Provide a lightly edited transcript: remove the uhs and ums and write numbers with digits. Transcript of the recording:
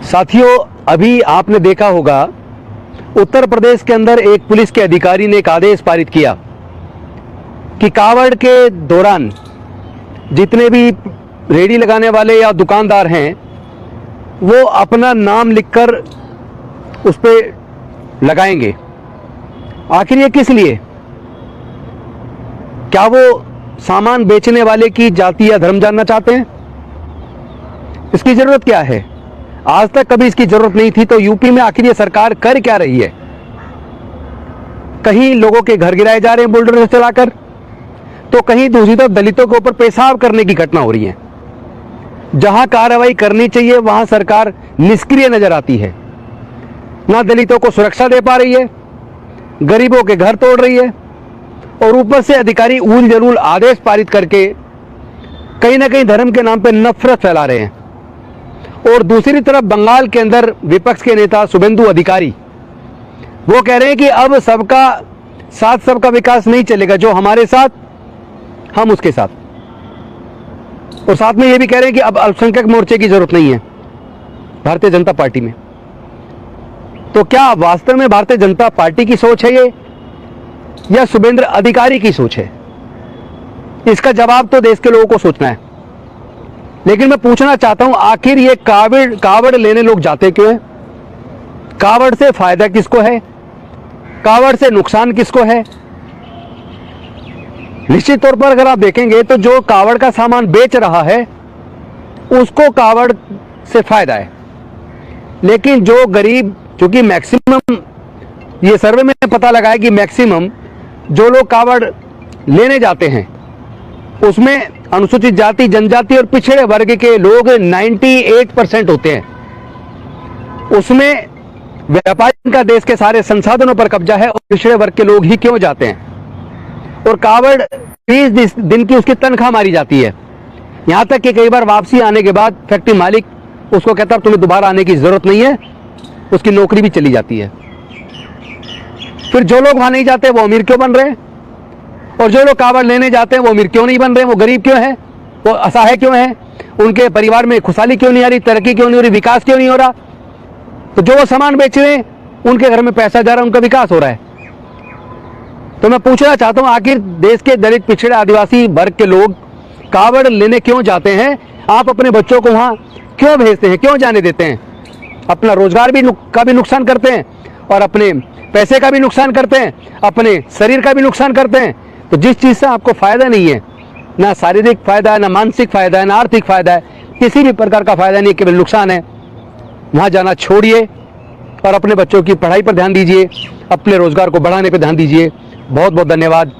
साथियों, अभी आपने देखा होगा उत्तर प्रदेश के अंदर एक पुलिस के अधिकारी ने एक आदेश पारित किया कि कावड़ के दौरान जितने भी रेडी लगाने वाले या दुकानदार हैं वो अपना नाम लिखकर उस पर लगाएंगे। आखिर ये किस लिए? क्या वो सामान बेचने वाले की जाति या धर्म जानना चाहते हैं? इसकी जरूरत क्या है? आज तक कभी इसकी जरूरत नहीं थी, तो यूपी में आखिर ये सरकार कर क्या रही है? कहीं लोगों के घर गिराए जा रहे हैं बुलडोजर चलाकर, तो कहीं दूसरी तरफ दलितों के ऊपर पेशाब करने की घटना हो रही है। जहां कार्रवाई करनी चाहिए वहां सरकार निष्क्रिय नजर आती है। ना दलितों को सुरक्षा दे पा रही है, गरीबों के घर तोड़ रही है, और ऊपर से अधिकारी ऊल जरूल आदेश पारित करके कहीं ना कहीं धर्म के नाम पर नफरत फैला रहे हैं। और दूसरी तरफ बंगाल के अंदर विपक्ष के नेता शुभेंदु अधिकारी वो कह रहे हैं कि अब सबका साथ सबका विकास नहीं चलेगा, जो हमारे साथ हम उसके साथ। और साथ में ये भी कह रहे हैं कि अब अल्पसंख्यक मोर्चे की जरूरत नहीं है भारतीय जनता पार्टी में। तो क्या वास्तव में भारतीय जनता पार्टी की सोच है ये, या शुभेंद्र अधिकारी की सोच है? इसका जवाब तो देश के लोगों को सोचना है। लेकिन मैं पूछना चाहता हूं, आखिर ये कावड़ लेने लोग जाते क्यों हैं? कावड़ से फायदा किसको है? कावड़ से नुकसान किसको है? निश्चित तौर पर अगर आप देखेंगे तो जो कावड़ का सामान बेच रहा है उसको कावड़ से फायदा है, लेकिन जो गरीब, चूंकि मैक्सिमम ये सर्वे में पता लगा है कि मैक्सिमम जो लोग कावड़ लेने जाते हैं उसमें अनुसूचित जाति, जनजाति और पिछड़े वर्ग के लोग 98% होते हैं। उसमें व्यापारी का देश के सारे संसाधनों पर कब्जा है, और पिछड़े वर्ग के लोग ही क्यों जाते हैं? और कावड़ 30 दिन की उसकी तनख्वाह मारी जाती है। यहां तक कि कई बार वापसी आने के बाद फैक्ट्री मालिक उसको कहता है तुम्हें दोबारा आने की जरूरत नहीं है, उसकी नौकरी भी चली जाती है। फिर जो लोग वहां नहीं जाते वो अमीर क्यों बन रहे हैं, और जो लोग कावड़ लेने जाते हैं वो अमीर क्यों नहीं बन रहे? वो गरीब क्यों है? वो असहाय क्यों है? उनके परिवार में खुशहाली क्यों नहीं आ रही, तरक्की क्यों नहीं हो रही, विकास क्यों नहीं हो रहा? तो जो वो सामान बेच रहे हैं उनके घर में पैसा जा रहा है, उनका विकास हो रहा है। तो मैं पूछना चाहता हूं, आखिर देश के दलित, पिछड़े, आदिवासी वर्ग के लोग कावड़ लेने क्यों जाते हैं? आप अपने बच्चों को वहां क्यों भेजते हैं, क्यों जाने देते हैं? अपना रोजगार का भी नुकसान करते हैं, और अपने पैसे का भी नुकसान करते हैं, अपने शरीर का भी नुकसान करते हैं। तो जिस चीज से आपको फायदा नहीं है, ना शारीरिक फायदा है, ना मानसिक फायदा है, ना आर्थिक फायदा है, किसी भी प्रकार का फायदा नहीं, केवल नुकसान है, वहां जाना छोड़िए और अपने बच्चों की पढ़ाई पर ध्यान दीजिए, अपने रोजगार को बढ़ाने पर ध्यान दीजिए। बहुत बहुत धन्यवाद।